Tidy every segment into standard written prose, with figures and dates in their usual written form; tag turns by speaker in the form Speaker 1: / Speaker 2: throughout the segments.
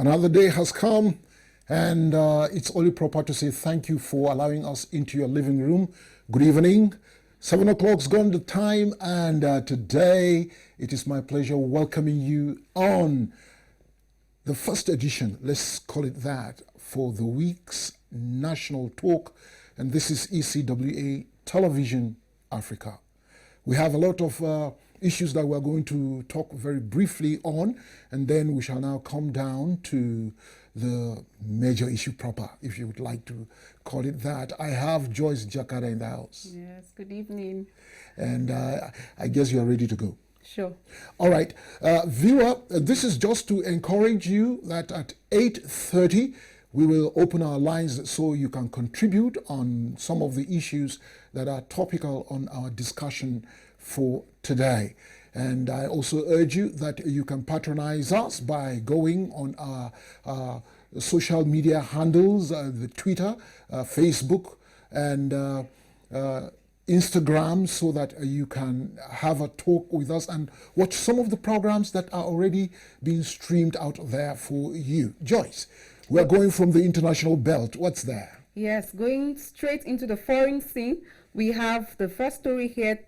Speaker 1: Another day has come, and it's only proper to say thank you for allowing us into your living room. Good evening. 7 o'clock's gone the time, and today it is my pleasure welcoming you on the first edition, let's call it that, for the week's National Talk, and this is ECWA Television Africa. We have a lot of issues that we're going to talk very briefly on, and then we shall now come down to the major issue proper, if you would like to call it that. I have Joyce Jakada in the house.
Speaker 2: Yes, good evening.
Speaker 1: And I guess you're ready to go.
Speaker 2: Sure.
Speaker 1: All right. Viewer, this is just to encourage you that at 8:30, we will open our lines so you can contribute on some of the issues that are topical on our discussion for today. And I also urge you that you can patronize us by going on our social media handles, the Twitter, Facebook, and Instagram, so that you can have a talk with us and watch some of the programs that are already being streamed out there for you. Joyce, we are going from the international belt. What's there?
Speaker 2: Yes, going straight into the foreign scene, we have the first story here.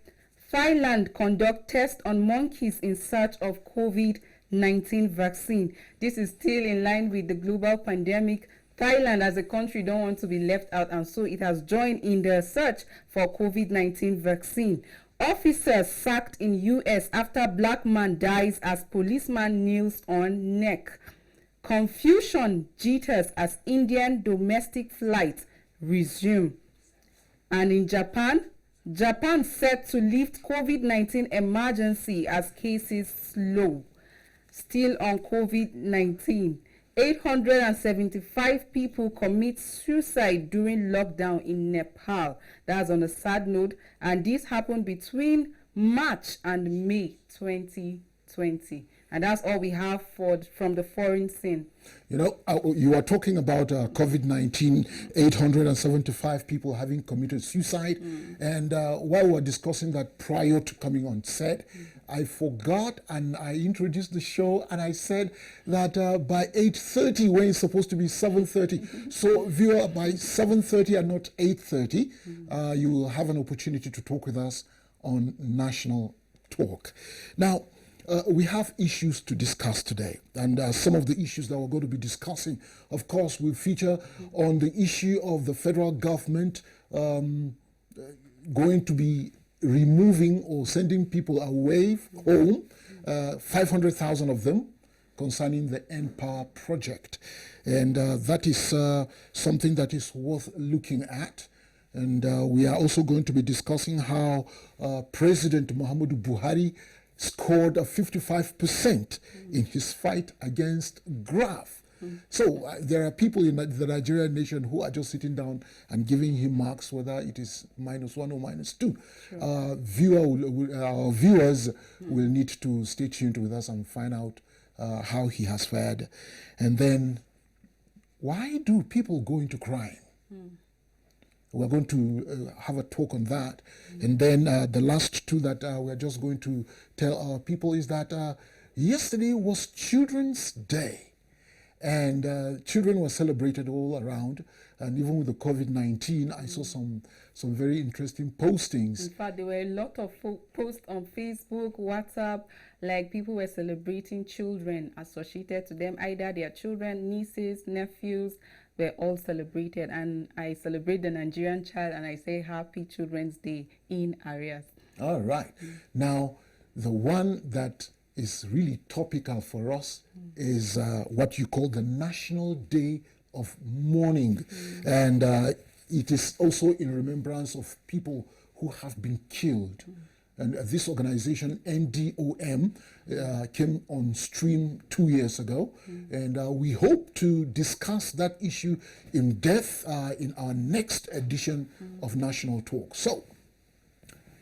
Speaker 2: Thailand conduct test on monkeys in search of COVID-19 vaccine. This is still in line with the global pandemic. Thailand as a country don't want to be left out, and so it has joined in the search for COVID-19 vaccine. Officers sacked in US after black man dies as policeman kneels on neck. Confusion jitters as Indian domestic flights resume. And in Japan set to lift COVID-19 emergency as cases slow. Still on COVID-19, 875 people commit suicide during lockdown in Nepal. That's on a sad note, and this happened between March and May 2020. And that's all we have from the foreign scene.
Speaker 1: You know, you are talking about COVID-19, 875 people having committed suicide. And while we were discussing that prior to coming on set, I forgot and I introduced the show and I said that by 8:30, when it's supposed to be 7:30. So viewer, by 7:30 and not 8:30, you will have an opportunity to talk with us on National Talk. Now, we have issues to discuss today, and some of the issues that we're going to be discussing, of course, will feature on the issue of the federal government going to be removing or sending people away home, 500,000 of them, concerning the N-Power project. And that is something that is worth looking at. And we are also going to be discussing how President Muhammadu Buhari scored a 55% in his fight against graft. So there are people in the Nigerian nation who are just sitting down and giving him marks, whether it is -1 or -2. Sure. Our viewers will need to stay tuned with us and find out how he has fared. And then, why do people go into crime? We're going to have a talk on that. And then the last two that we're just going to tell our people is that yesterday was Children's Day. And children were celebrated all around. And even with the COVID-19, I saw some very interesting postings.
Speaker 2: In fact, there were a lot of posts on Facebook, WhatsApp, like people were celebrating children associated to them, either their children, nieces, nephews, were all celebrated. And I celebrate the Nigerian child and I say Happy Children's Day in arrears.
Speaker 1: All right. Now, the one that is really topical for us is what you call the National Day of Mourning. And it is also in remembrance of people who have been killed. And this organization, NDOM, came on stream 2 years ago. And we hope to discuss that issue in depth in our next edition of National Talk. So,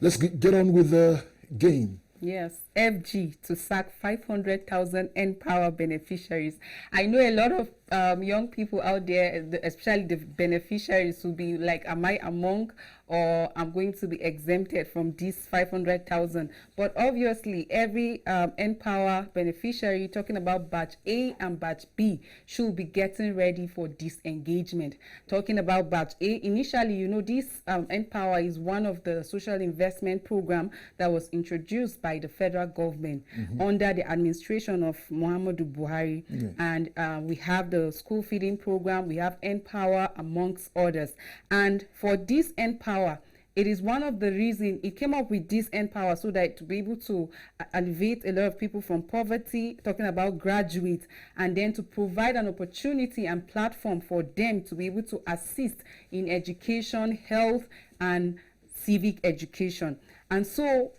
Speaker 1: let's get on with the game.
Speaker 2: Yes, FG to sack 500,000 N-Power beneficiaries. I know a lot of young people out there, especially the beneficiaries, will be like, am I among, or I'm going to be exempted from this 500,000? But obviously, every Empower beneficiary, talking about batch A and batch B, should be getting ready for disengagement. Talking about batch A, initially, you know, this Empower is one of the social investment program that was introduced by the federal government under the administration of Muhammadu Buhari. And we have the school feeding program, we have Empower, amongst others. And for this Empower, it is one of the reasons it came up with this Empower, so that to be able to alleviate a lot of people from poverty, talking about graduates, and then to provide an opportunity and platform for them to be able to assist in education, health, and civic education. And so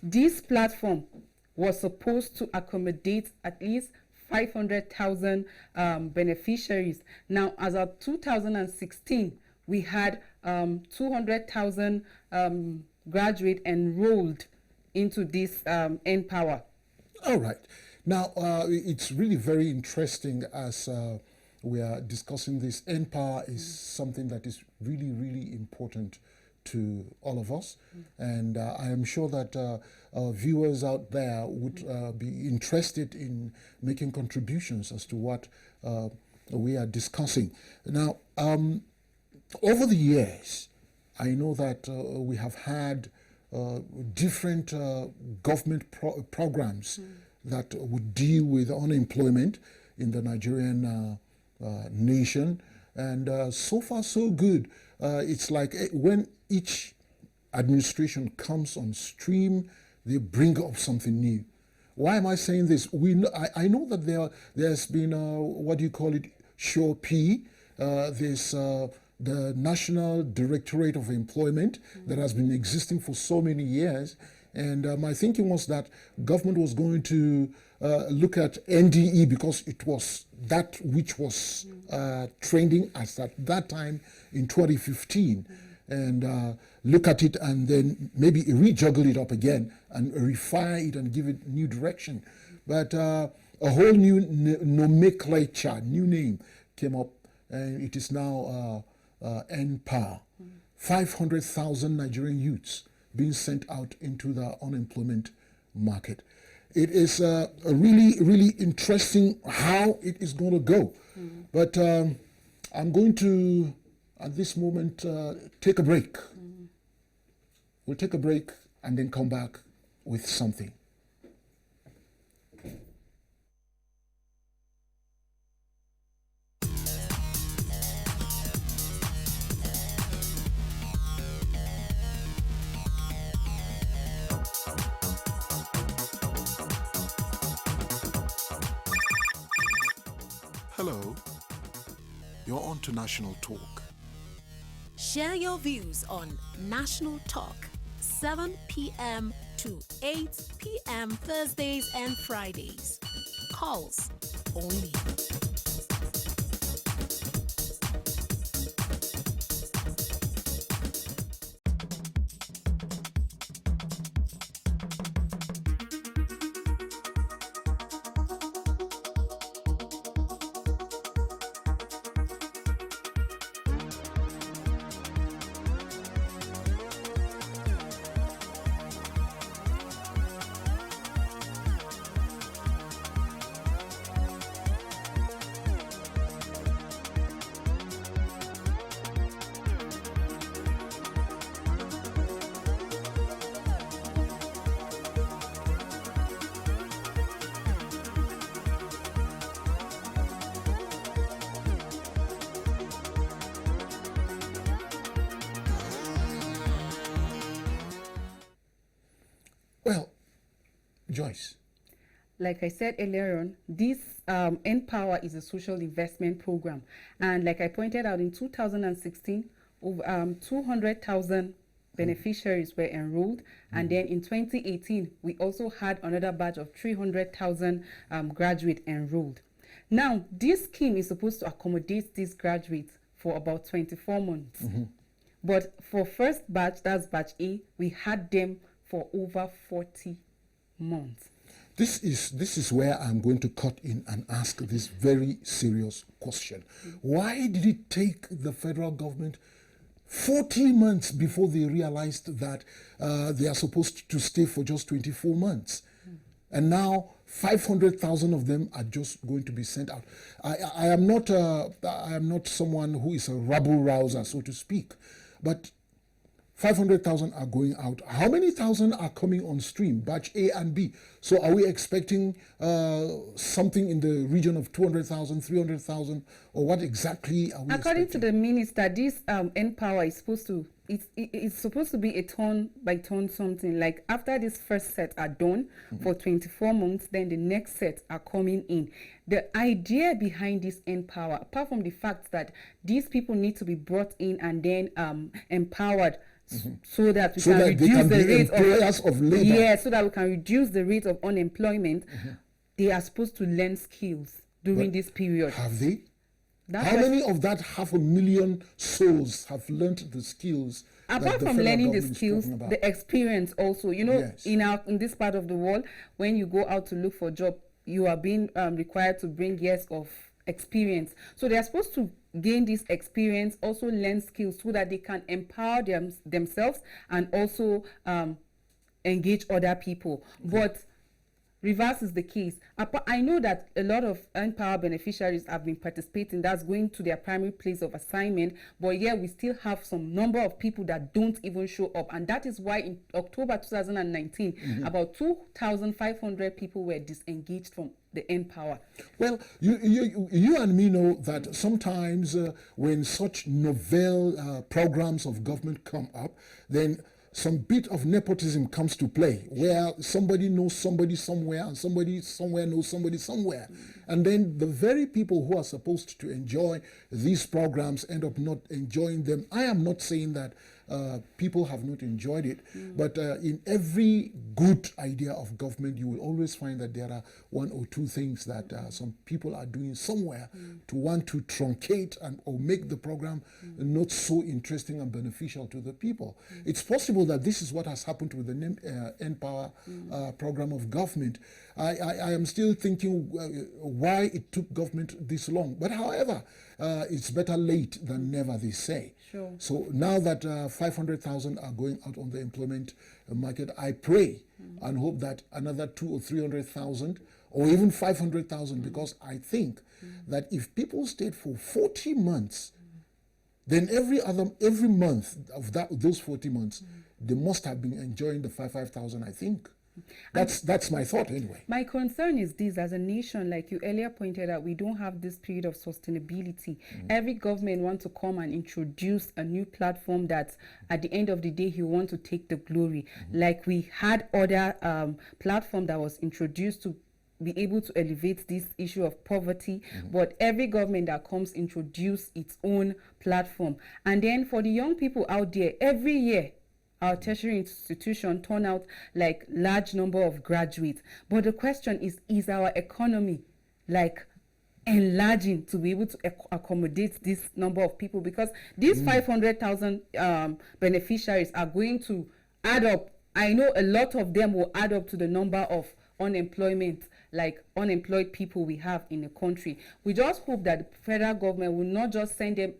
Speaker 2: this platform was supposed to accommodate at least 500,000 beneficiaries. Now, as of 2016, we had 200,000 graduates enrolled into this Empower.
Speaker 1: All right. Now, it's really very interesting as we are discussing this. Empower is something that is really, really important to all of us. And I am sure that our viewers out there would be interested in making contributions as to what we are discussing. Now, over the years, I know that we have had different government programs that would deal with unemployment in the Nigerian nation. And so far, so good. It's like when each administration comes on stream, they bring up something new. Why am I saying this? I know that there's been, what do you call it, SURE-P, there's the National Directorate of Employment that has been existing for so many years. And my thinking was that government was going to look at NDE because it was that which was trending as at that time in 2015. And look at it and then maybe rejuggle it up again and refine it and give it new direction. But a whole new nomenclature, new name came up, and it is now NPAR. 500,000 Nigerian youths being sent out into the unemployment market. It is really, really interesting how it is going to go. But I'm going to, at this moment, take a break. We'll take a break and then come back with something.
Speaker 3: Hello, you're on to National Talk.
Speaker 4: Share your views on National Talk, 7 p.m. to 8 p.m. Thursdays and Fridays. Calls only.
Speaker 1: Well, Joyce.
Speaker 2: Like I said earlier on, this Empower is a social investment program. And like I pointed out, in 2016, over 200,000 beneficiaries were enrolled. And then in 2018, we also had another batch of 300,000 graduates enrolled. Now, this scheme is supposed to accommodate these graduates for about 24 months. But for first batch, that's batch A, we had them for over 40 months.
Speaker 1: This is where I'm going to cut in and ask this very serious question. Why did it take the federal government 40 months before they realized that they are supposed to stay for just 24 months? And now 500,000 of them are just going to be sent out. I am not someone who is a rabble rouser, so to speak, but 500,000 are going out. How many thousand are coming on stream, batch A and B? So are we expecting something in the region of 200,000, 300,000, or what exactly are we
Speaker 2: According
Speaker 1: expecting?
Speaker 2: to the minister, this N-Power is supposed to, it's supposed to be a turn by turn something. Like after this first set are done for 24 months, then the next set are coming in. The idea behind this N-Power, apart from the fact that these people need to be brought in and then empowered, so that we can reduce the rate
Speaker 1: of labor.
Speaker 2: Yeah, so that we can reduce the rate of unemployment. They are supposed to learn skills during this period.
Speaker 1: Have they?
Speaker 2: That's
Speaker 1: How
Speaker 2: why-
Speaker 1: many of that 500,000 souls have learned the skills? that
Speaker 2: Apart
Speaker 1: the
Speaker 2: from
Speaker 1: federal
Speaker 2: learning the
Speaker 1: government is
Speaker 2: skills,
Speaker 1: talking about?
Speaker 2: the experience also. You know,
Speaker 1: Yes.
Speaker 2: in this part of the world, when you go out to look for a job, you are being required to bring years of experience. So they are supposed to gain this experience, also learn skills so that they can empower themselves and also engage other people. But reverse is the case. I know that a lot of N-Power beneficiaries have been participating. That's going to their primary place of assignment. But yeah, we still have some number of people that don't even show up. And that is why in October 2019, about 2,500 people were disengaged from the N-Power.
Speaker 1: Well, you and me know that sometimes when such novel programs of government come up, then some bit of nepotism comes to play, where somebody knows somebody somewhere and somebody somewhere knows somebody somewhere. And then the very people who are supposed to enjoy these programs end up not enjoying them. I am not saying that people have not enjoyed it, but in every good idea of government, you will always find that there are one or two things that some people are doing somewhere to want to truncate or make the program not so interesting and beneficial to the people. It's possible that this is what has happened with the N-Power program of government. I am still thinking why it took government this long. But however, it's better late than never, they say.
Speaker 2: Sure.
Speaker 1: So now that 500,000 are going out on the employment market, I pray and hope that another 200,000 or 300,000 or even 500,000, because I think that if people stayed for 40 months, then every month of those 40 months, they must have been enjoying the 5,000, I think. That's my thought anyway.
Speaker 2: My concern is this: as a nation, like you earlier pointed out, we don't have this period of sustainability. Every government wants to come and introduce a new platform that at the end of the day, he wants to take the glory. Like we had other platform that was introduced to be able to elevate this issue of poverty, but every government that comes introduce its own platform. And then for the young people out there, every year, our tertiary institution turn out like large number of graduates. But the question is our economy like enlarging to be able to accommodate this number of people? Because these 500,000 beneficiaries are going to add up. I know a lot of them will add up to the number of unemployment, like unemployed people we have in the country. We just hope that the federal government will not just send them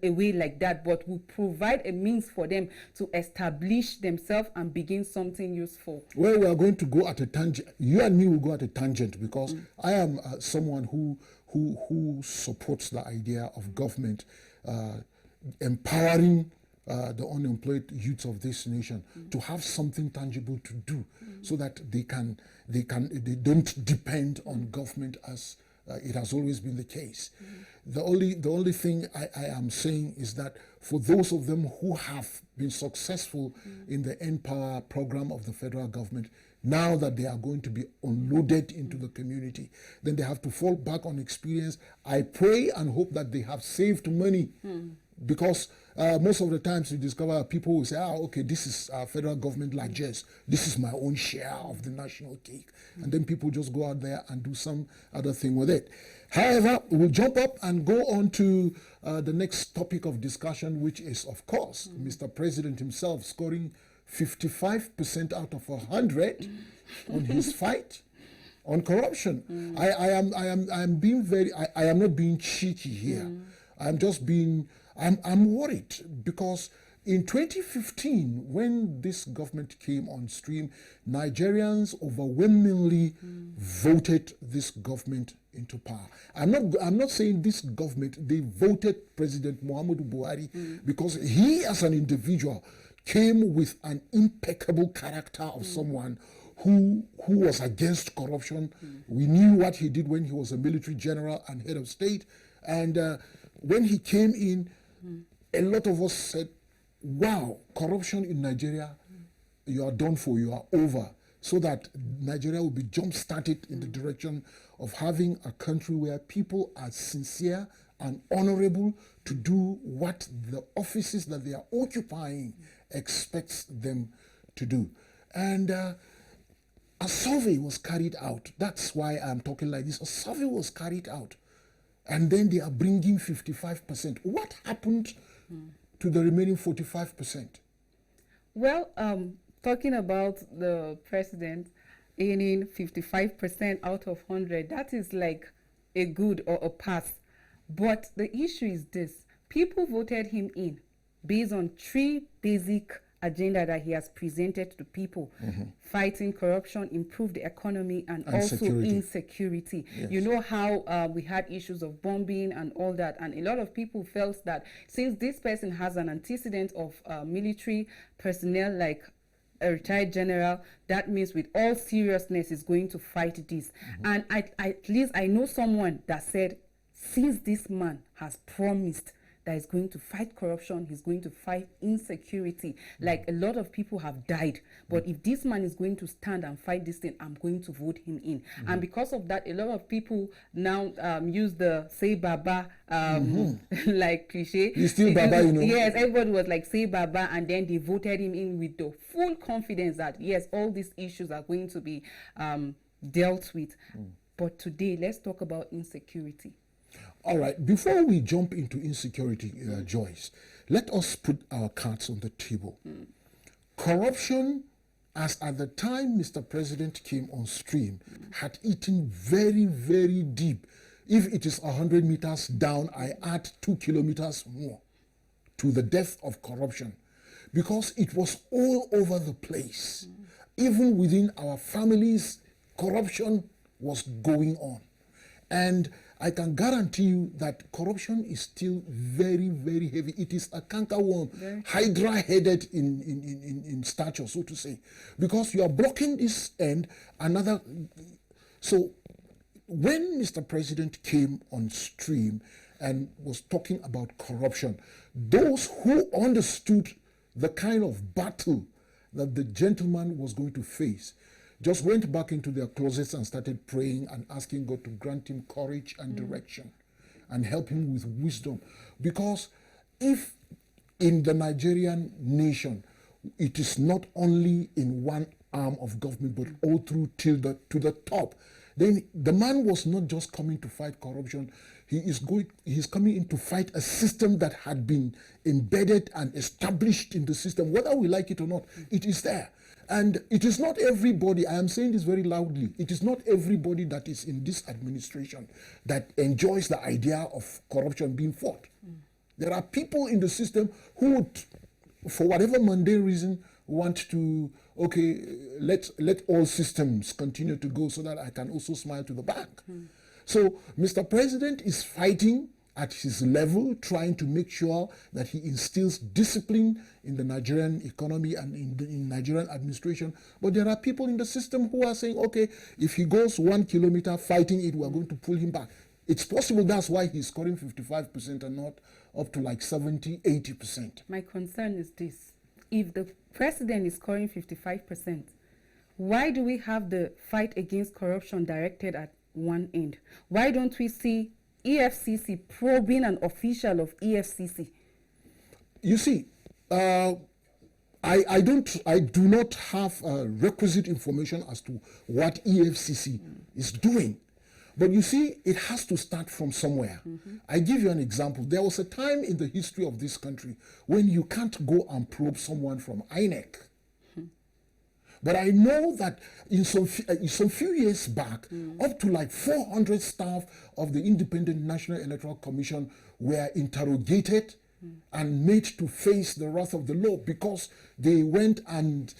Speaker 2: away like that, but will provide a means for them to establish themselves and begin something useful.
Speaker 1: Well, we are going to go at a tangent. You and me will go at a tangent, because I am someone who supports the idea of government empowering the unemployed youths of this nation to have something tangible to do, so that they don't depend on government as it has always been the case. The only thing I am saying is that for those of them who have been successful in the N-Power program of the federal government, now that they are going to be unloaded into the community, then they have to fall back on experience. I pray and hope that they have saved money, because most of the times you discover people will say, okay, this is federal government largesse. This is my own share of the national cake. And then people just go out there and do some other thing with it. However, we'll jump up and go on to the next topic of discussion, which is, of course, Mr. President himself scoring 55% out of 100 on his fight on corruption. I am being very, I am not being cheeky here. I'm just being, I'm worried because in 2015, when this government came on stream, Nigerians overwhelmingly voted this government into power. I'm not saying this government, they voted President Muhammadu Buhari because he as an individual came with an impeccable character of someone who was against corruption. We knew what he did when he was a military general and head of state. And when he came in, a lot of us said, wow, corruption in Nigeria, you are done for, you are over. So that Nigeria will be jump-started in the direction of having a country where people are sincere and honorable to do what the offices that they are occupying expects them to do. And a survey was carried out. That's why I'm talking like this. A survey was carried out. And then they are bringing 55%. What happened to the remaining 45%?
Speaker 2: Well, talking about the president earning 55% out of 100, that is like a good or a pass. But the issue is this. People voted him in based on 3 basic agenda that he has presented to people: fighting corruption, improve the economy, and also
Speaker 1: security.
Speaker 2: Insecurity.
Speaker 1: Yes.
Speaker 2: You know how we had issues of bombing and all that, and a lot of people felt that since this person has an antecedent of military personnel like a retired general, that means with all seriousness is going to fight this. And at least I know someone that said, since this man has promised that he's going to fight corruption, he's going to fight insecurity, like a lot of people have died, but if this man is going to stand and fight this thing, I'm going to vote him in. And because of that, a lot of people now use the say baba like cliche.
Speaker 1: He's still baba, you know.
Speaker 2: Yes, everybody was like say baba, and then they voted him in with the full confidence that yes, all these issues are going to be dealt with. But today, let's talk about insecurity.
Speaker 1: All right, before we jump into insecurity, Joyce, let us put our cards on the table. Corruption, as at the time Mr. President came on stream, had eaten very, very deep. If it is 100 meters down, I add 2 kilometers more to the depth of corruption, because it was all over the place. Even within our families, corruption was going on. And I can guarantee you that corruption is still very, very heavy. It is a cankerworm, hydra-headed in stature, so to say. Because you are blocking this end, another... So when Mr. President came on stream and was talking about corruption, those who understood the kind of battle that the gentleman was going to face just went back into their closets and started praying and asking God to grant him courage and direction and help him with wisdom. Because if in the Nigerian nation, it is not only in one arm of government, but all through to the top, then the man was not just coming to fight corruption. He's coming in to fight a system that had been embedded and established in the system. Whether we like it or not, it is there. And it is not everybody, I am saying this very loudly, it is not everybody that is in this administration that enjoys the idea of corruption being fought. There are people in the system who would, for whatever mundane reason, want to, okay, let all systems continue to go so that I can also smile to the bank. So Mr. President is fighting at his level, trying to make sure that he instills discipline in the Nigerian economy and in Nigerian administration. But there are people in the system who are saying, okay, if he goes 1 kilometer fighting it, we're going to pull him back. It's possible that's why he's scoring 55% and not up to like 70, 80%.
Speaker 2: My concern is this. If the president is scoring 55%, why do we have the fight against corruption directed at one end? Why don't we see EFCC probing an official of EFCC?
Speaker 1: You see, I do not have requisite information as to what EFCC is doing. But you see, it has to start from somewhere. I give you an example. There was a time in the history of this country when you can't go and probe someone from INEC. But I know that in some few years back, up to like 400 staff of the Independent National Electoral Commission were interrogated and made to face the wrath of the law because they went and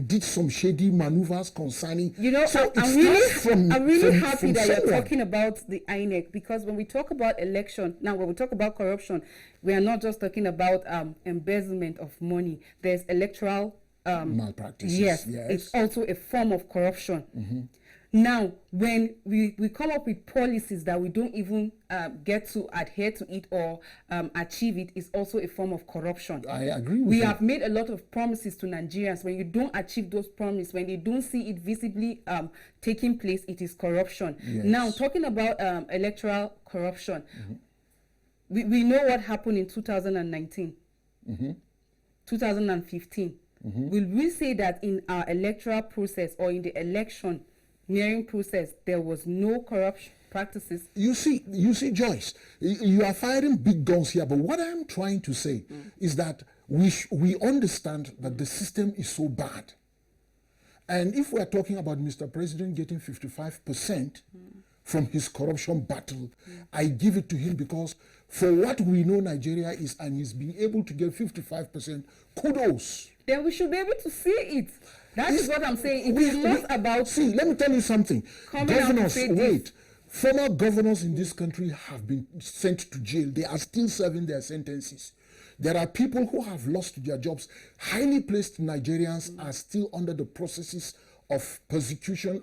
Speaker 1: did some shady maneuvers concerning. So
Speaker 2: I'm really happy
Speaker 1: from
Speaker 2: that
Speaker 1: someone.
Speaker 2: you're talking about the INEC, because when we talk about election, now when we talk about corruption, we are not just talking about embezzlement of money. There's electoral
Speaker 1: malpractices.
Speaker 2: Yes, it's also a form of corruption. Now, when we come up with policies that we don't even get to adhere to it or achieve it, is also a form of corruption.
Speaker 1: I agree with
Speaker 2: We
Speaker 1: you.
Speaker 2: have made a lot of promises to Nigerians. When you don't achieve those promises, when they don't see it visibly taking place, it is corruption.
Speaker 1: Yes.
Speaker 2: Now, talking about electoral corruption, we know what happened in 2019, 2015. Will we say that in our electoral process or in the election nearing process, there was no corruption practices?
Speaker 1: You see, Joyce, you are firing big guns here, but what I'm trying to say is that we understand that the system is so bad. And if we're talking about Mr. President getting 55% from his corruption battle, I give it to him because for what we know Nigeria is, and he's been able to get 55%, kudos.
Speaker 2: Then we should be able to see it. That is what I'm saying. It is not about...
Speaker 1: See, let me tell you something. Governors,
Speaker 2: say
Speaker 1: wait. Former governors in this country have been sent to jail. They are still serving their sentences. There are people who have lost their jobs. Highly placed Nigerians are still under the processes of prosecution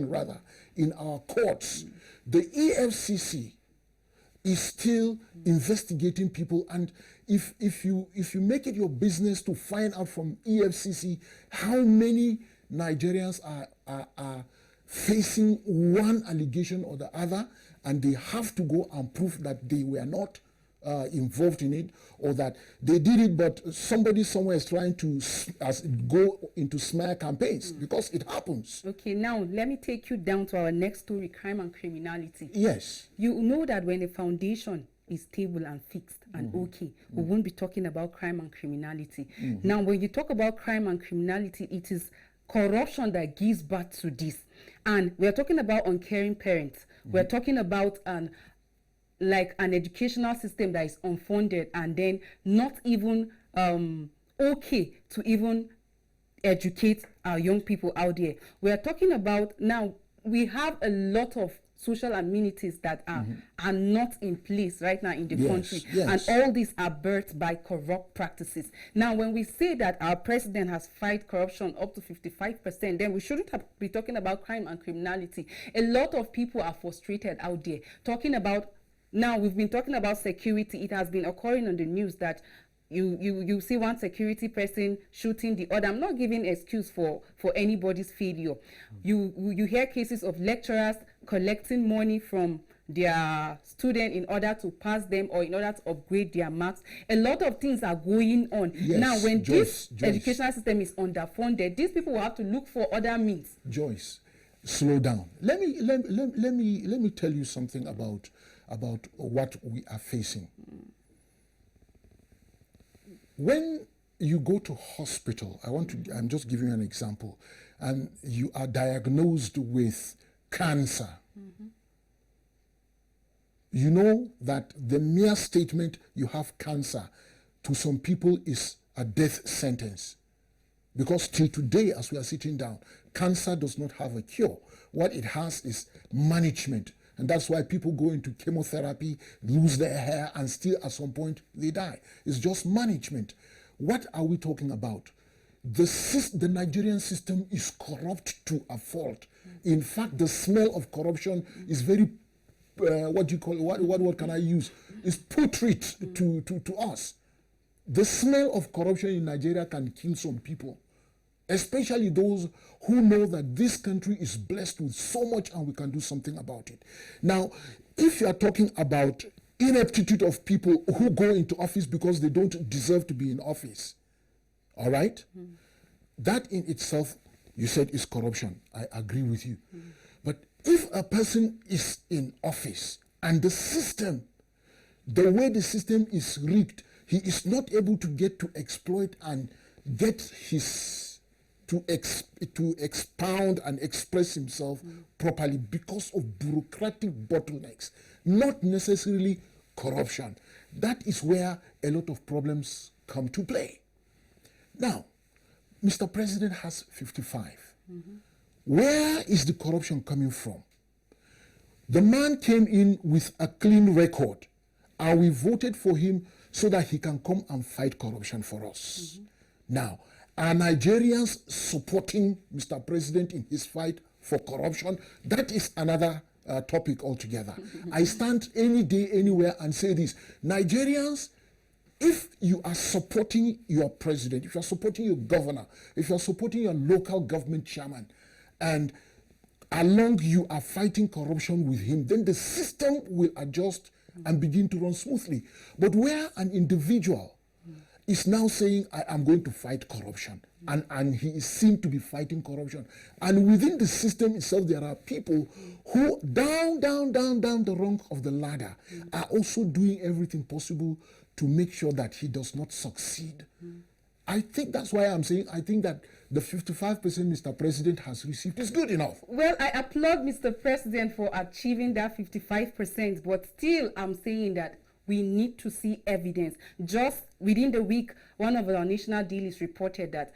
Speaker 1: rather, in our courts. The EFCC is still investigating people, and if you make it your business to find out from EFCC how many Nigerians are facing one allegation or the other, and they have to go and prove that they were not involved in it, or that they did it but somebody somewhere is trying to go into smear campaigns, because it happens.
Speaker 2: Okay, now let me take you down to our next story, crime and criminality.
Speaker 1: Yes.
Speaker 2: You know that when a foundation is stable and fixed and okay, we won't be talking about crime and criminality. Now, when you talk about crime and criminality, it is corruption that gives birth to this. And we're talking about uncaring parents. We're talking about an educational system that is unfunded and then not even okay to even educate our young people out there. We're talking about, now we have a lot of social amenities that are not in place right now in the country.
Speaker 1: Yes.
Speaker 2: And all these are birthed by corrupt practices. Now, when we say that our president has fight corruption up to 55%, then we shouldn't be talking about crime and criminality. A lot of people are frustrated out there. Talking about, now we've been talking about security. It has been occurring on the news that you see one security person shooting the other. I'm not giving excuse for anybody's failure. You hear cases of lecturers collecting money from their student in order to pass them or in order to upgrade their marks. A lot of things are going on.
Speaker 1: Yes,
Speaker 2: now, when
Speaker 1: Joyce,
Speaker 2: this educational system is underfunded, these people will have to look for other means.
Speaker 1: Joyce, slow down. Let me tell you something about what we are facing. When you go to hospital, I'm just giving you an example, and you are diagnosed with cancer. You know that the mere statement you have cancer to some people is a death sentence. Because till today, as we are sitting down, cancer does not have a cure. What it has is management. And that's why people go into chemotherapy, lose their hair, and still at some point they die. It's just management. What are we talking about? The Nigerian system is corrupt to a fault. In fact, the smell of corruption is very, what can I use? It's putrid to us. The smell of corruption in Nigeria can kill some people, especially those who know that this country is blessed with so much and we can do something about it. Now, if you are talking about ineptitude of people who go into office because they don't deserve to be in office, all right? That in itself, you said, is corruption. I agree with you. But if a person is in office and the system, the way the system is rigged, he is not able to get to exploit and get his to expound and express himself properly because of bureaucratic bottlenecks, not necessarily corruption. That is where a lot of problems come to play. Now, Mr. President has 55. Where is the corruption coming from? The man came in with a clean record, and we voted for him so that he can come and fight corruption for us. Now, are Nigerians supporting Mr. President in his fight for corruption? That is another topic altogether. I stand any day, anywhere and say this. Nigerians, if you are supporting your president, if you are supporting your governor, if you are supporting your local government chairman, and along you are fighting corruption with him, then the system will adjust and begin to run smoothly. But where an individual is now saying, I am going to fight corruption, and he is seen to be fighting corruption, and within the system itself there are people who down the rung of the ladder are also doing everything possible to make sure that he does not succeed. I think that's why I'm saying I think that the 55% Mr. President has received is good enough.
Speaker 2: Well, I applaud Mr. President for achieving that 55%, but still I'm saying that we need to see evidence. Just within the week, one of our national dailies reported that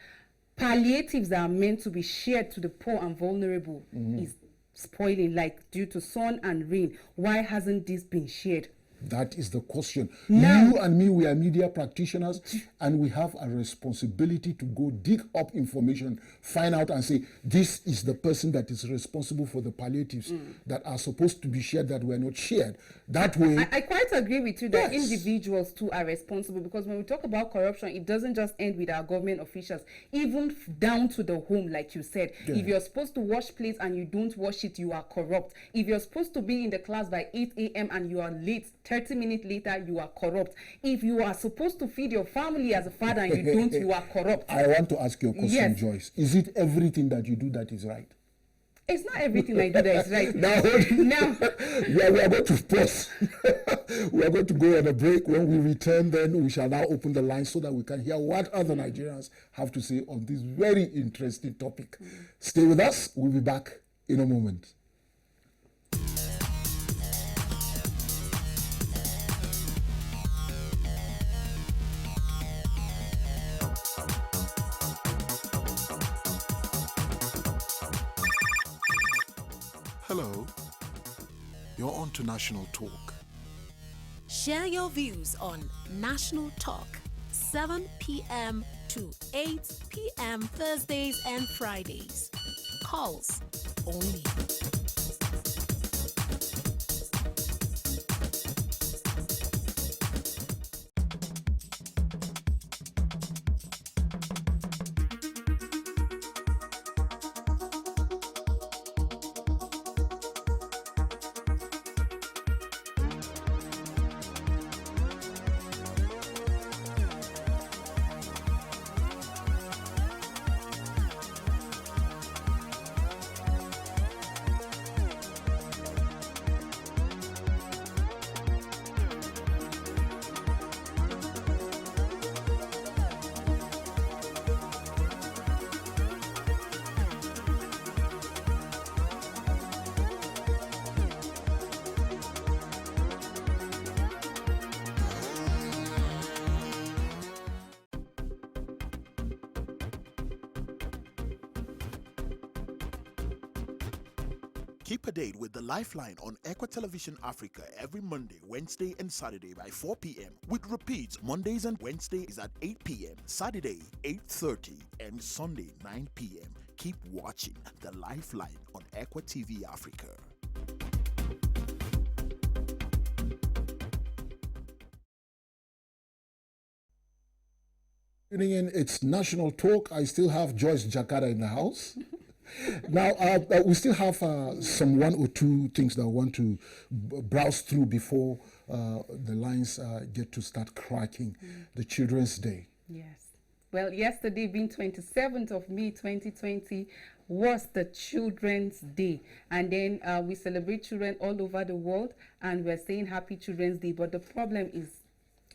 Speaker 2: palliatives that are meant to be shared to the poor and vulnerable is spoiling, like due to sun and rain. Why hasn't this been shared?
Speaker 1: That is the question.
Speaker 2: Now,
Speaker 1: you and me, we are media practitioners, and we have a responsibility to go dig up information, find out and say, this is the person that is responsible for the palliatives that are supposed to be shared that were not shared. That way...
Speaker 2: I quite agree with you that
Speaker 1: Yes.
Speaker 2: individuals too are responsible, because when we talk about corruption, it doesn't just end with our government officials, even down to the home, like you said.
Speaker 1: Yeah.
Speaker 2: If you're supposed to wash plates and you don't wash it, you are corrupt. If you're supposed to be in the class by 8 a.m. and you are late, 30 minutes later, you are corrupt. If you are supposed to feed your family as a father and you don't, you are corrupt.
Speaker 1: I want to ask you a question,
Speaker 2: Yes.
Speaker 1: Joyce. Is it everything that you do that is right?
Speaker 2: It's not everything I do that is right.
Speaker 1: Now, we are going to pause. We are going to go on a break. When we return, then we shall now open the line so that we can hear what other Nigerians have to say on this very interesting topic. Stay with us. We'll be back in a moment.
Speaker 3: Hello. You're on to National Talk.
Speaker 4: Share your views on National Talk, 7 p.m. to 8 p.m. Thursdays and Fridays. Calls only.
Speaker 5: Keep a date with the Lifeline on ECWA Television Africa every Monday, Wednesday, and Saturday by 4 p.m. with repeats Mondays and Wednesdays at 8 p.m., Saturday 8:30, and Sunday 9 p.m. Keep watching the Lifeline on ECWA TV Africa.
Speaker 1: Tuning in, it's National Talk. I still have Joyce Jakada in the house. Now, we still have some one or two things that I want to browse through before the lines get to start cracking. The Children's Day.
Speaker 2: Yes. Well, yesterday being 27th of May 2020 was the Children's Day. And then we celebrate children all over the world, and we're saying Happy Children's Day. But the problem is,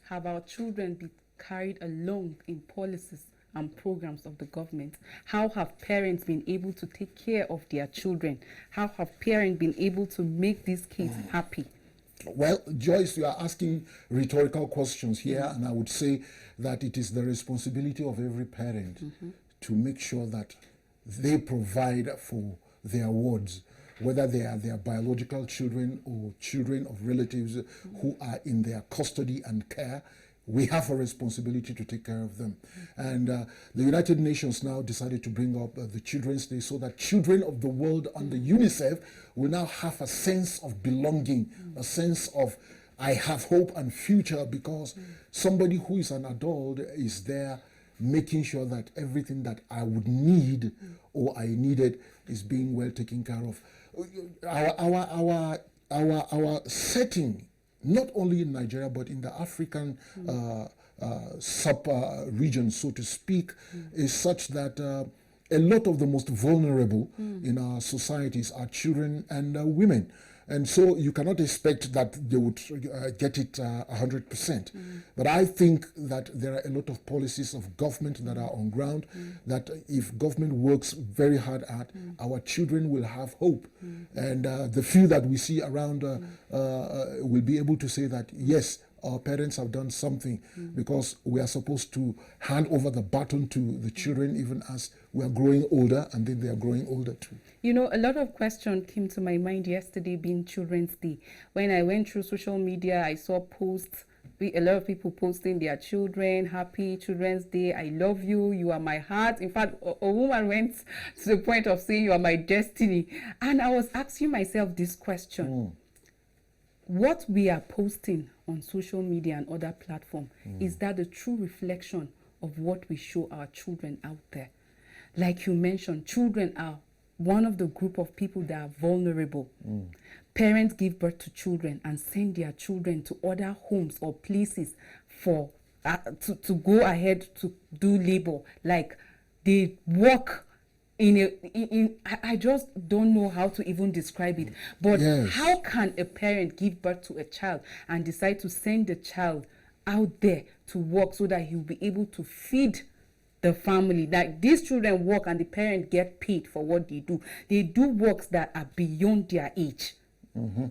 Speaker 2: have our children been carried along in policies and programs of the government? How have parents been able to take care of their children? How have parents been able to make these kids happy?
Speaker 1: Well, Joyce, you are asking rhetorical questions here, and I would say that it is the responsibility of every parent to make sure that they provide for their wards, whether they are their biological children or children of relatives who are in their custody and care. We have a responsibility to take care of them. And the United Nations now decided to bring up the Children's Day so that children of the world under UNICEF will now have a sense of belonging, a sense of I have hope and future, because somebody who is an adult is there making sure that everything that I would need or I needed is being well taken care of. Our setting, not only in Nigeria, but in the African sub-region, so to speak, is such that a lot of the most vulnerable in our societies are children and women. And so you cannot expect that they would get it 100%. But I think that there are a lot of policies of government that are on ground that if government works very hard at, our children will have hope. And the few that we see around will be able to say that, yes, our parents have done something, because we are supposed to hand over the baton to the children even as we are growing older, and then they are growing older too.
Speaker 2: You know, a lot of questions came to my mind yesterday being Children's Day. When I went through social media, I saw posts, a lot of people posting their children, happy Children's Day, I love you, you are my heart. In fact, a woman went to the point of saying you are my destiny. And I was asking myself this question. What we are posting on social media and other platforms, is that the true reflection of what we show our children out there? Like you mentioned, children are one of the group of people that are vulnerable. Parents give birth to children and send their children to other homes or places for to go ahead to do labor. Like they work I just don't know how to even describe it. But how can a parent give birth to a child and decide to send the child out there to work so that he'll be able to feed the family? Like these children work and the parents get paid for what they do. They do works that are beyond their age.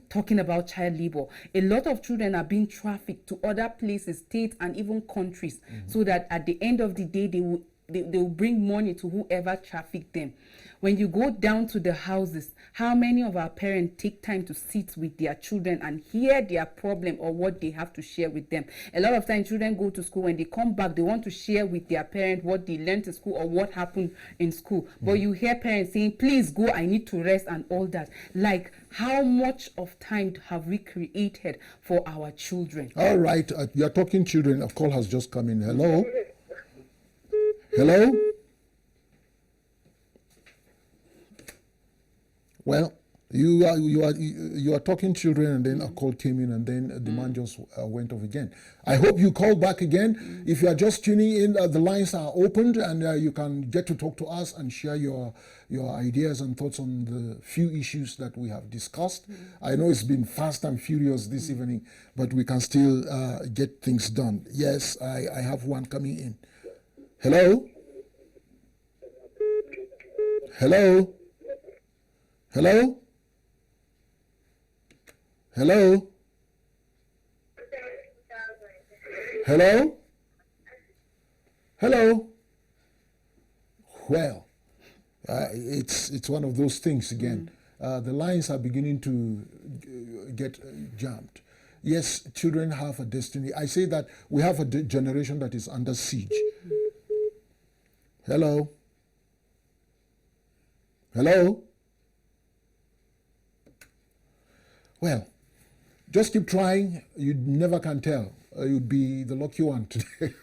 Speaker 2: Talking about child labor, a lot of children are being trafficked to other places, states, and even countries, so that at the end of the day they will bring money to whoever trafficked them. When you go down to the houses, how many of our parents take time to sit with their children and hear their problem or what they have to share with them? A lot of times children go to school, when they come back, they want to share with their parent what they learned in school or what happened in school. But you hear parents saying, please go, I need to rest and all that. Like, how much of time have we created for our children?
Speaker 1: All right, you're talking children. A call has just come in. Hello? Hello? Well, you are talking children, and then a call came in, and then the man just went off again. I hope you call back again. If you are just tuning in, the lines are opened, and you can get to talk to us and share your ideas and thoughts on the few issues that we have discussed. I know it's been fast and furious this evening, but we can still get things done. Yes, I have one coming in. Hello? Hello? Hello? Hello? Hello? Hello? Well, it's one of those things again. The lines are beginning to get jammed. Yes, children have a destiny. I say that we have a generation that is under siege. Hello? Hello? Well, just keep trying. You never can tell. You'd be the lucky one today.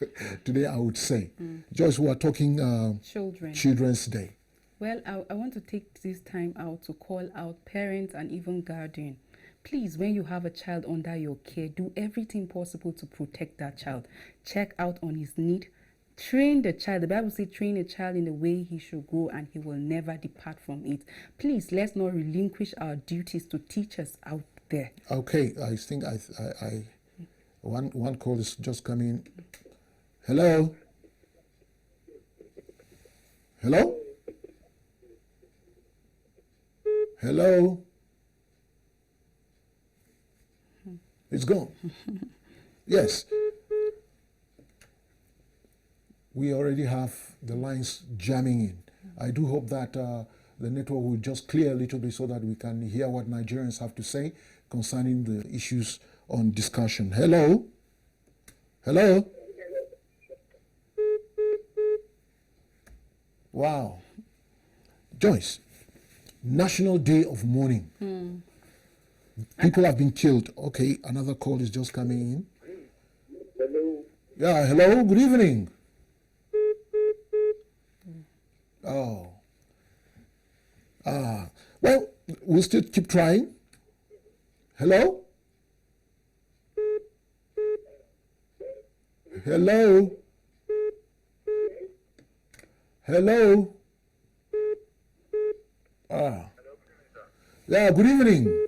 Speaker 1: Today, I would say. Joyce, we are talking Children's Day.
Speaker 2: Well, I want to take this time out to call out parents and even guardians. Please, when you have a child under your care, do everything possible to protect that child. Check out on his need. Train the child. The Bible says, train a child in the way he should grow, and he will never depart from it. Please, let's not relinquish our duties to teachers out there.
Speaker 1: Okay, I think one call is just coming. Hello? Hello? Hello? It's gone. Yes. We already have the lines jamming in. I do hope that the network will just clear a little bit so that we can hear what Nigerians have to say concerning the issues on discussion. Hello? Hello? Wow. Joyce, National Day of Mourning. People have been killed. Okay, another call is just coming in.
Speaker 6: Hello.
Speaker 1: Yeah, hello, good evening. Oh. Well, we'll still keep trying. Hello? Hello? Hello? Yeah, good evening.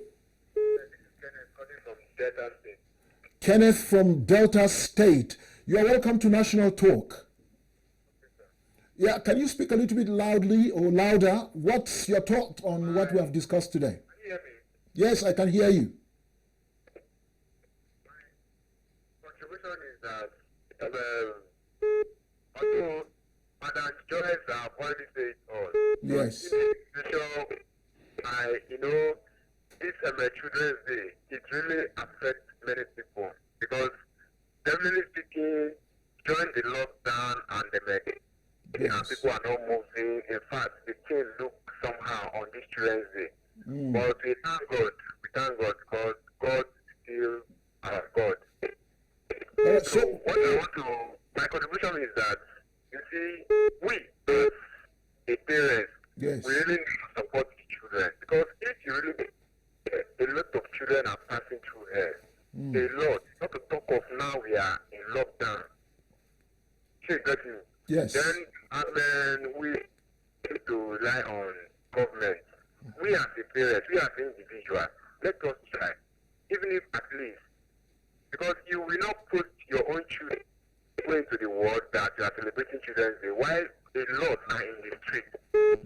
Speaker 1: Kenneth from Delta State. You are welcome to National Talk. Yeah, can you speak a little bit loudly or louder? What's your thought on what we have discussed today?
Speaker 6: Can you hear me?
Speaker 1: Yes, I can hear you.
Speaker 6: My contribution is that although Madam Joyce have already said it all.
Speaker 1: Yes.
Speaker 6: This Children's Day, it really affects many people because, generally speaking, during the lockdown and the
Speaker 1: Yes.
Speaker 6: people are not moving. In fact, the thing look somehow on this Children's Day. But we thank God because God is still our God. So my contribution is that, you see, we as a parents,
Speaker 1: Yes.
Speaker 6: we really need to support the children because if you really, a lot of children are passing through here. A lot. Not to talk of now we are in lockdown. So you get me?
Speaker 1: Yes.
Speaker 6: Then we need to rely on government. We as a parents, we as individuals, let us try. Even if at least, because you will not put your own children into the world that you are celebrating Children's Day, while a lot are in the street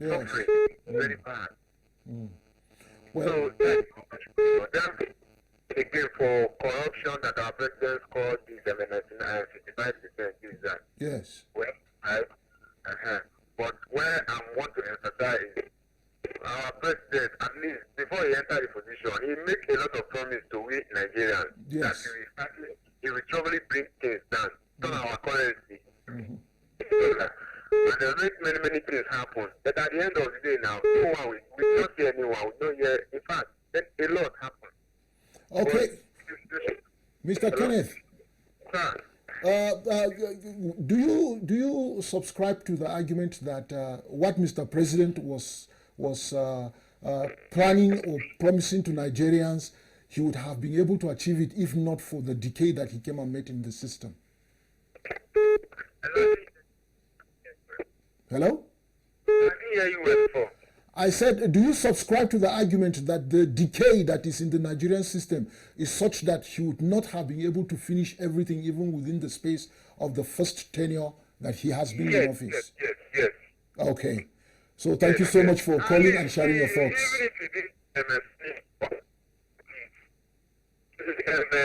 Speaker 6: suffering. Very bad.
Speaker 1: Well,
Speaker 6: So that's then again for corruption that our president called this 55% is that.
Speaker 1: yes.
Speaker 6: Well, but where I want to emphasize is our president, at least before he entered the position, he made a lot of promise to we Nigerians that he will probably bring things down, turn our currency. And there will many things happen. But at the end of the day now, no one we don't see anyone, we don't hear. In fact, then a lot happens.
Speaker 1: Okay. Mr. Kenneth,
Speaker 6: Sir,
Speaker 1: do you subscribe to the argument that what Mr. President was planning or promising to Nigerians, he would have been able to achieve it if not for the decay that he came and met in the system? Hello?
Speaker 6: I didn't hear you well before.
Speaker 1: I said, do you subscribe to the argument that the decay that is in the Nigerian system is such that he would not have been able to finish everything even within the space of the first tenure that he has been in office?
Speaker 6: Yes.
Speaker 1: Okay. So thank you so much for calling and sharing your thoughts.
Speaker 6: Even if you did MSC,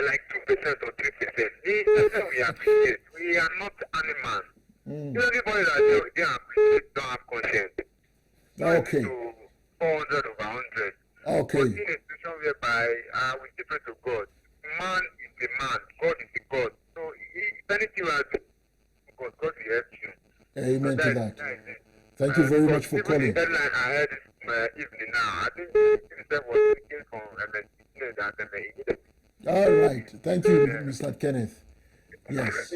Speaker 6: like 2% or 3%, we appreciate. We are not animals. Everybody that they appreciate don't have conscience.
Speaker 1: Okay.
Speaker 6: To 400 over 100.
Speaker 1: Okay.
Speaker 6: But in a situation whereby we differ to God, man is a man, God is a God. So if anything we are doing, God will help you.
Speaker 1: Amen
Speaker 6: So
Speaker 1: to that. Thank you very much for calling.
Speaker 6: The headline I heard this evening now, I think the was thinking from MSC that
Speaker 1: All right. Thank you, Mr. Kenneth. Yes.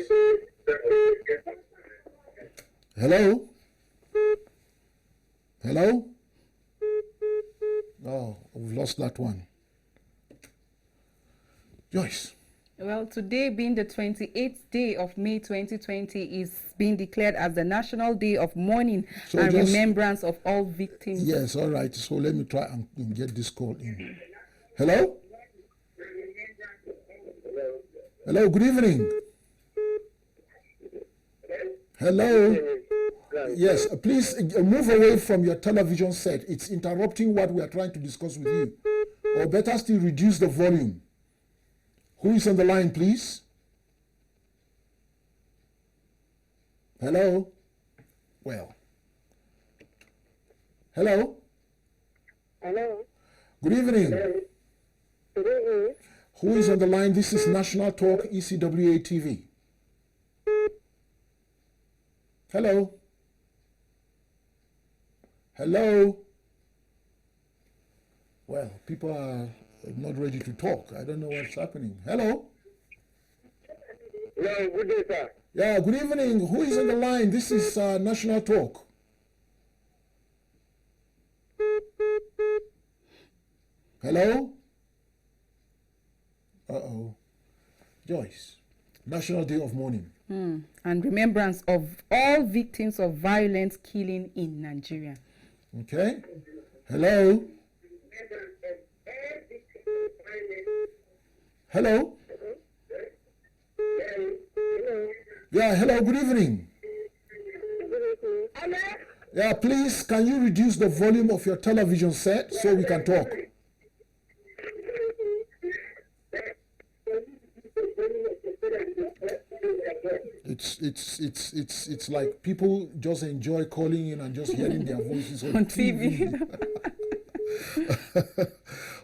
Speaker 1: Hello? Hello? Oh, we've lost that one. Joyce.
Speaker 2: Well, today being the 28th day of May 2020 is being declared as the National Day of Mourning and Remembrance of all victims.
Speaker 1: Yes, all right. So let me try and get this call in. Hello? Hello, good evening. Hello? Yes, please move away from your television set. It's interrupting what we are trying to discuss with you. Or better still, reduce the volume. Who is on the line, please? Hello? Well. Hello?
Speaker 7: Hello?
Speaker 1: Good evening.
Speaker 7: Good evening.
Speaker 1: Who is on the line? This is National Talk, ECWA TV. Hello? Hello? Well, people are not ready to talk. I don't know what's happening. Hello?
Speaker 7: Hello, good day, sir.
Speaker 1: Yeah, good evening. Who is on the line? This is National Talk. Hello? Uh-oh. Joyce, National Day of Mourning.
Speaker 2: And remembrance of all victims of violent killing in Nigeria.
Speaker 1: Okay. Hello? Hello? Yeah, hello, good evening. Yeah, please, can you reduce the volume of your television set so we can talk? It's like people just enjoy calling in and just hearing their voices on TV.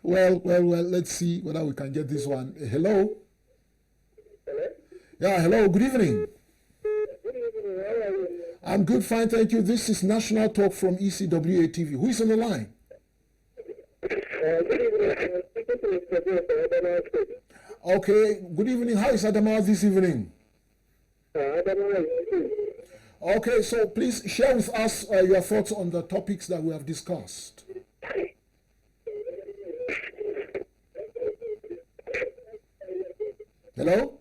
Speaker 1: Well, let's see whether we can get this one. Hello? Yeah, hello, good evening. I'm good, fine, thank you. This is National Talk from ECWA TV. Who is on the line? Okay, good evening. How is Adamawa this evening? Okay, so please share with us your thoughts on the topics that we have discussed. Hello?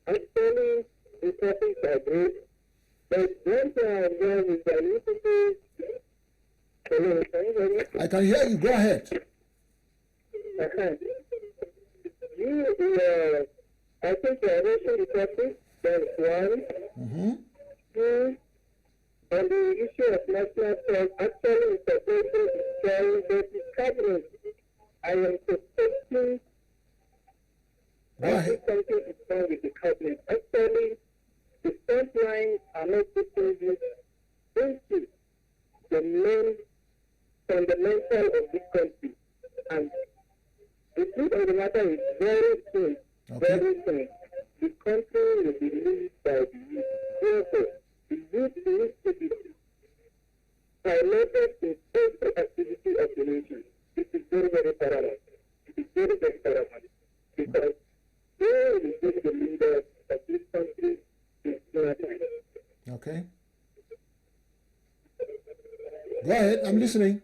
Speaker 7: Actually, the topics are good, but one thing I'm going is that you people... Hello, can you hear me?
Speaker 1: I can hear you. Go ahead.
Speaker 7: I think you are raising the topic, that's one. Two, on the issue of national talk, actually, Mr. President is trying that the cabinet, I am suspecting I think something is wrong with the cabinet. Actually, the front line are not putting this into the main fundamental of this country. And the truth of the matter is very soon, very soon, the country will be led by the youth. Therefore, the youth needs to be piloted in every activity of the nation. This is very, very paramount. It is very, very paramount. Because they will be the leaders of this country in their time.
Speaker 1: Okay. Go ahead, I'm listening.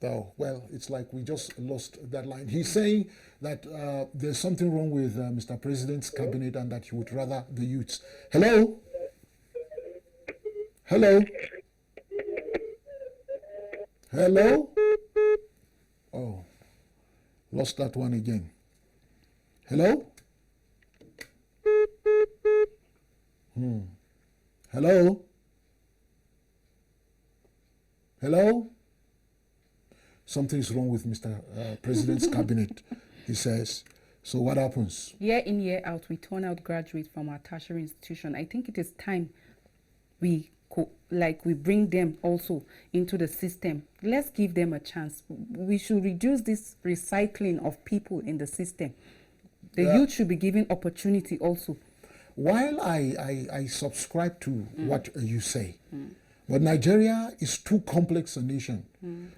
Speaker 1: Oh, well, it's like we just lost that line. He's saying that there's something wrong with Mr. President's cabinet and that he would rather the youths. Hello? Hello? Hello? Oh, lost that one again. Hello? Hello? Hello? Something is wrong with Mr. President's cabinet, he says. So what happens?
Speaker 2: Year in, year out, we turn out graduates from our tertiary institution. I think it is time we bring them also into the system. Let's give them a chance. We should reduce this recycling of people in the system. The youth should be given opportunity also.
Speaker 1: While I subscribe to what you say, but Nigeria is too complex a nation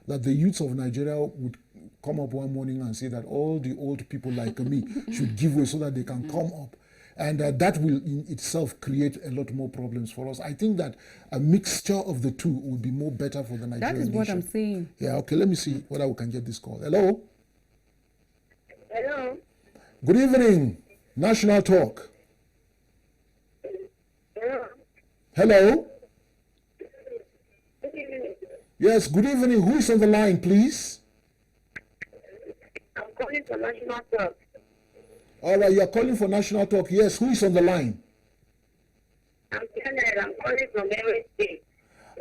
Speaker 1: that the youths of Nigeria would come up one morning and say that all the old people like me should give way so that they can come up. And that will in itself create a lot more problems for us. I think that a mixture of the two would be more better for the Nigerian nation.
Speaker 2: That is what I'm saying.
Speaker 1: Yeah, okay, let me see whether we can get this call. Hello?
Speaker 7: Hello?
Speaker 1: Good evening, National Talk.
Speaker 7: Hello?
Speaker 1: Hello?
Speaker 7: Good evening.
Speaker 1: Yes, good evening. Who is on the line, please?
Speaker 7: I'm calling for National Talk.
Speaker 1: All right, you're calling for National Talk. Yes, who is on the line?
Speaker 7: I'm Janet. I'm calling from Benue State.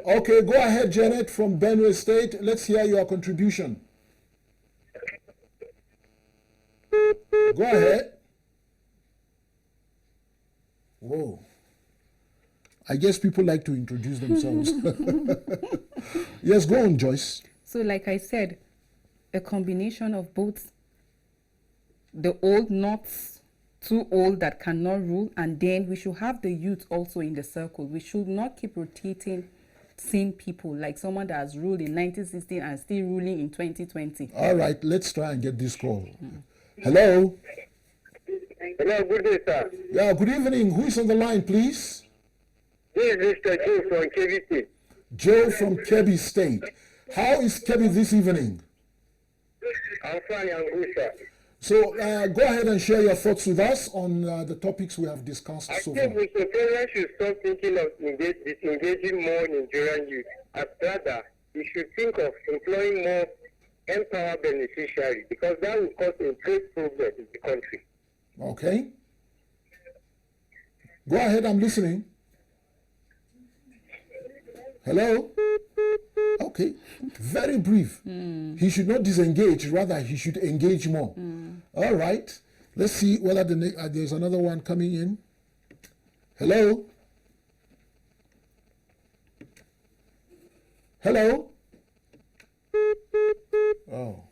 Speaker 1: Okay, go ahead, Janet from Benue State. Let's hear your contribution. Go ahead. Whoa. I guess people like to introduce themselves. Yes, go on, Joyce.
Speaker 2: So like I said, a combination of both the old, not too old that cannot rule, and then we should have the youth also in the circle. We should not keep rotating same people, like someone that has ruled in 1916 and still ruling in 2020.
Speaker 1: All right, let's try and get this call. Hello?
Speaker 6: Hello, good day, sir.
Speaker 1: Yeah, good evening. Who is on the line, please?
Speaker 6: This is Mr. Joe from KVC.
Speaker 1: Joe from Kebbi State. How is Kebbi this evening?
Speaker 6: I'm fine, I'm good, sir.
Speaker 1: So go ahead and share your thoughts with us on the topics we have discussed
Speaker 6: I
Speaker 1: so
Speaker 6: think
Speaker 1: far.
Speaker 6: Mr. President should stop thinking of disengaging more Nigerian youth. Rather, he should think of employing more empower beneficiaries, because that will cause a great progress in the country.
Speaker 1: Okay? Go ahead, I'm listening. Hello? Okay. Very brief. He should not disengage, rather he should engage more. All right. Let's see whether there's another one coming in. Hello? Hello? Oh.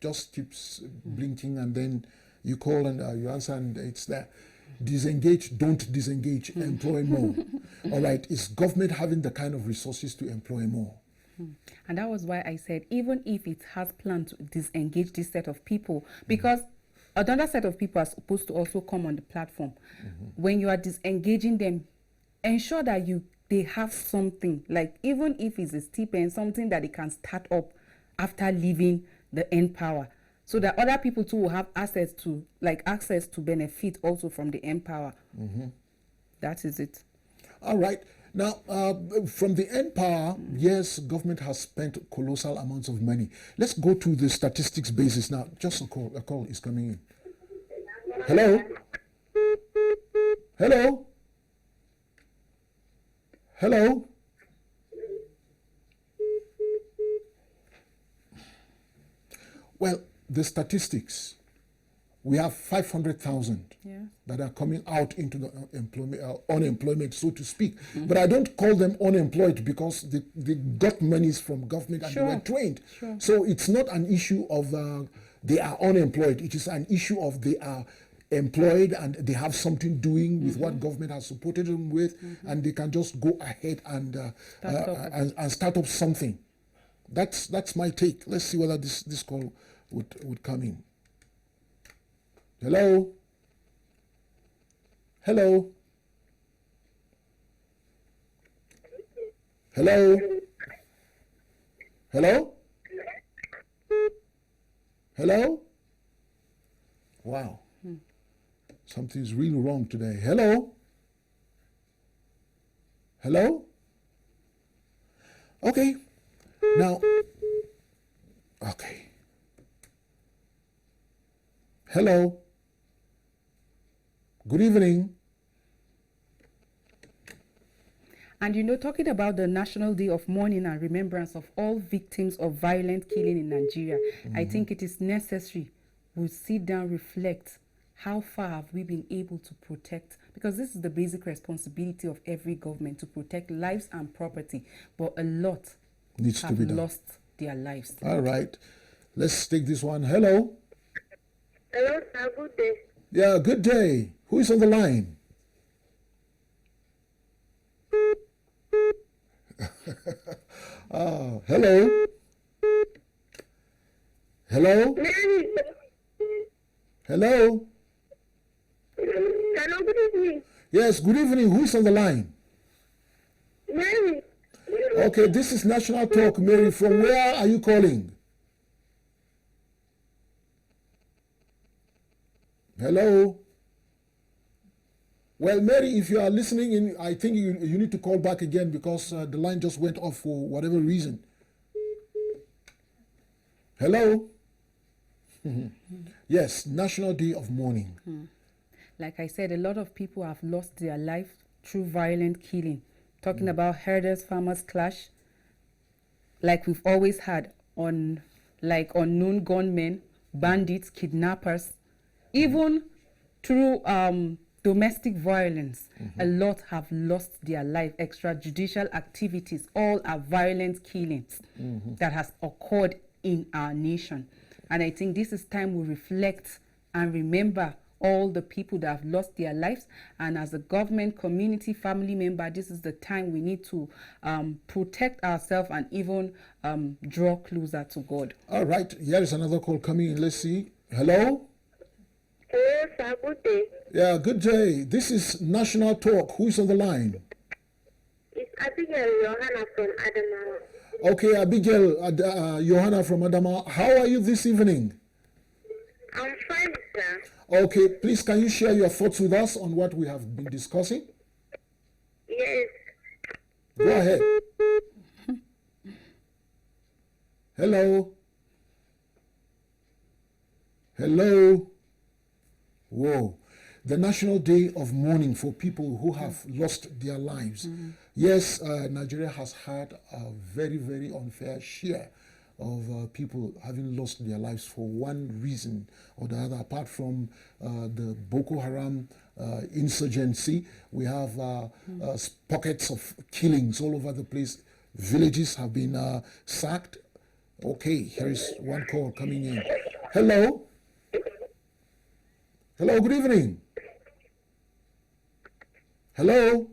Speaker 1: Just keeps blinking, and then you call and you answer and it's there. Disengage, don't disengage, employ more. All right, is government having the kind of resources to employ more?
Speaker 2: And that was why I said, even if it has planned to disengage this set of people, because another set of people are supposed to also come on the platform. When you are disengaging them, ensure that they have something, like even if it's a stipend, something that they can start up after leaving the end power, so that other people too will have access to benefit also from the empower. That is it.
Speaker 1: All right. Now, from the end power, yes, government has spent colossal amounts of money. Let's go to the statistics basis now. Just a call is coming in. Hello? Hello? Hello? Well, the statistics, we have 500,000 that are coming out into the unemployment, so to speak. But I don't call them unemployed because they got monies from government and they were trained. So it's not an issue of they are unemployed. It is an issue of they are employed and they have something doing with what government has supported them with, and they can just go ahead and start up something. That's my take. Let's see whether this call would come in. Hello? Hello? Hello? Hello? Hello? Wow. Something's really wrong today. Hello? Hello? Okay. Now, okay. Hello? Good evening.
Speaker 2: And talking about the National Day of Mourning and remembrance of all victims of violent killing in Nigeria, I think it is necessary we sit down, reflect, how far have we been able to protect? Because this is the basic responsibility of every government, to protect lives and property. But a lot have lost their lives.
Speaker 1: All right. Let's take this one. Hello?
Speaker 7: Hello, sir. Good day.
Speaker 1: Yeah, good day. Who is on the line? Hello? Hello?
Speaker 7: Mary.
Speaker 1: Hello?
Speaker 7: Hello, good evening.
Speaker 1: Yes, good evening. Who is on the line?
Speaker 7: Mary.
Speaker 1: Okay, this is National Talk. Mary, from where are you calling? Hello? Well, Mary, if you are listening in, I think you need to call back again because the line just went off for whatever reason. Hello? Yes, National Day of Mourning.
Speaker 2: Like I said, a lot of people have lost their life through violent killing. Talking about herders, farmers clash, like we've always had, on like unknown gunmen, bandits, kidnappers, even through domestic violence. A lot have lost their life. Extrajudicial activities, all are violent killings that has occurred in our nation. And I think this is time we reflect and remember all the people that have lost their lives. And as a government, community, family member, this is the time we need to protect ourselves and even draw closer to God.
Speaker 1: All right, here is another call coming in. Let's see. Hello?
Speaker 7: Hello, sir. Good day.
Speaker 1: Yeah, good day. This is National Talk. Who is on the line?
Speaker 7: It's Abigail Johanna from Adamawa.
Speaker 1: Okay, Abigail, Johanna from Adama. How are you this evening?
Speaker 7: I'm fine, sir.
Speaker 1: Okay, please can you share your thoughts with us on what we have been discussing?
Speaker 7: Yes.
Speaker 1: Go ahead. Hello? Hello? Whoa. The National Day of Mourning for people who have lost their lives. Yes, Nigeria has had a very, very unfair share of people having lost their lives for one reason or the other. Apart from the Boko Haram insurgency, we have pockets of killings all over the place. Villages have been sacked. Okay, here is one call coming in. Hello? Hello, good evening. Hello?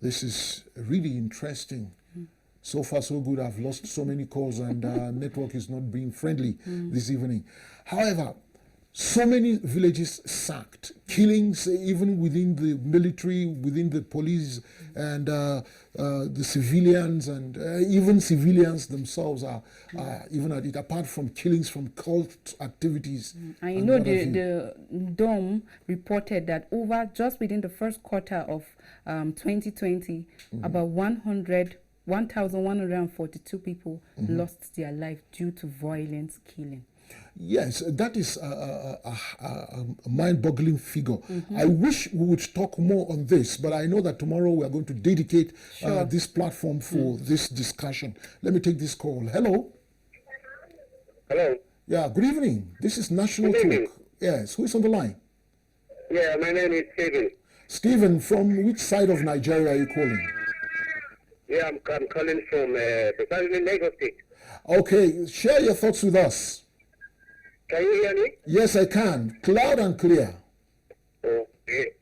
Speaker 1: This is really interesting. So far, so good. I've lost so many calls and network is not being friendly this evening. However, so many villages sacked, killings even within the military, within the police, and the civilians, and even civilians themselves are even at it, apart from killings from cult activities.
Speaker 2: And you know, the DOM reported that just within the first quarter of 2020, about 1,142 people lost their life due to violent killing.
Speaker 1: Yes, that is a mind-boggling figure. I wish we would talk more on this, but I know that tomorrow we are going to dedicate this platform for this discussion. Let me take this call. Hello?
Speaker 6: Hello.
Speaker 1: Yeah, good evening. This is National Talk. Yes, who is on the line?
Speaker 6: Yeah, my name is Stephen.
Speaker 1: Stephen, from which side of Nigeria are you calling?
Speaker 6: Yeah, I'm calling from precisely Lagos State.
Speaker 1: Okay, share your thoughts with us.
Speaker 6: Can you hear me?
Speaker 1: Yes, I can. Loud and clear.
Speaker 6: Okay.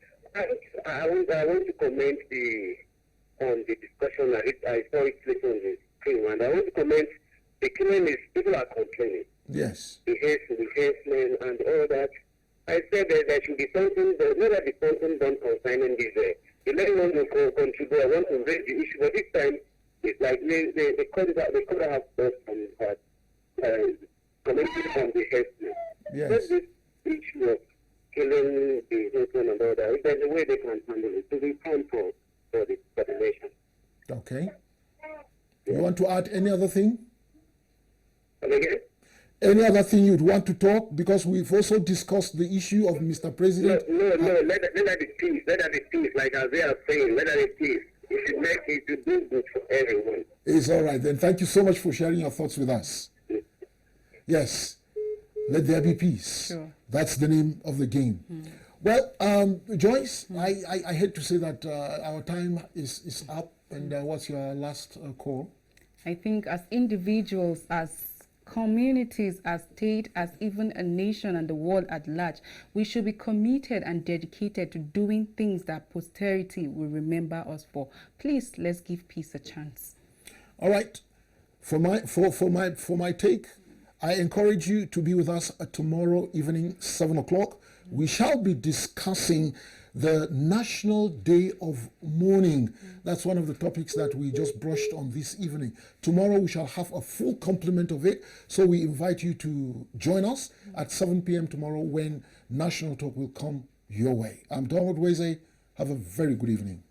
Speaker 6: I want to comment on the discussion. I saw it later on the screen, and I want to comment. The killing is people are complaining.
Speaker 1: Yes.
Speaker 6: The harassment and all that. I said that there should be something. There should be something done concerning this. The next one will contribute. I want to raise the issue, but this time it's like they could have done some commenting on the harassment.
Speaker 1: Yes.
Speaker 6: Just this issue of killing the husband and all that. If there's a way they can handle it, to be time for the nation.
Speaker 1: Okay. You want to add any other thing?
Speaker 6: And again?
Speaker 1: Any other thing you'd want to talk? Because we've also discussed the issue of Mr. President.
Speaker 6: No. Let that be peace. Let that be peace. Like Isaiah is saying, let that be peace. It should make it to do good for everyone.
Speaker 1: It's all right then. Thank you so much for sharing your thoughts with us. Yes. Let there be peace.
Speaker 2: Sure.
Speaker 1: That's the name of the game. Well, Joyce, I hate to say that our time is up. And what's your last call?
Speaker 2: I think as individuals, as communities, as state, as even a nation and the world at large, we should be committed and dedicated to doing things that posterity will remember us for. Please, let's give peace a chance.
Speaker 1: All right. For my take, I encourage you to be with us tomorrow evening, 7 o'clock. We shall be discussing the National Day of Mourning. That's one of the topics that we just brushed on this evening. Tomorrow we shall have a full complement of it. So we invite you to join us at 7 p.m. tomorrow when National Talk will come your way. I'm Donald Weze. Have a very good evening.